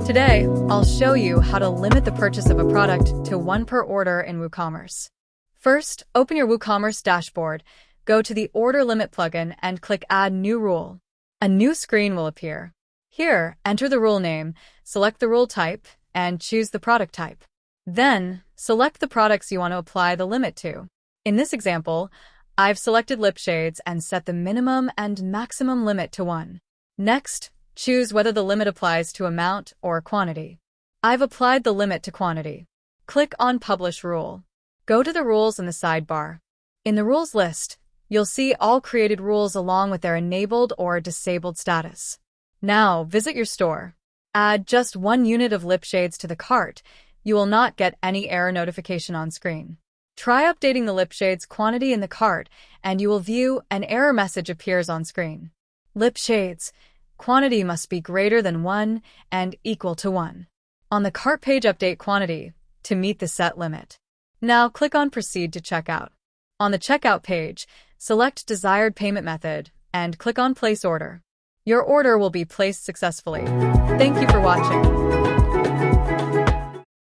Today, I'll show you how to limit the purchase of a product to one per order in WooCommerce. First, open your WooCommerce dashboard, go to the Order Limit plugin and click Add New Rule. A new screen will appear. Here, enter the rule name, select the rule type, and choose the product type. Then, select the products you want to apply the limit to. In this example, I've selected lip shades and set the minimum and maximum limit to 1. Next, choose whether the limit applies to amount or quantity. I've applied the limit to quantity. Click on Publish Rule. Go to the rules in the sidebar. In the rules list, you'll see all created rules along with their enabled or disabled status. Now, visit your store. Add just 1 unit of lip shades to the cart. You will not get any error notification on screen. Try updating the lip shades quantity in the cart, and you will view an error message appears on screen. Lip shades. Quantity must be greater than 1 and equal to 1. On the cart page, update quantity to meet the set limit. Now click on Proceed to checkout. On the checkout page, select Desired Payment Method and click on Place Order. Your order will be placed successfully. Thank you for watching.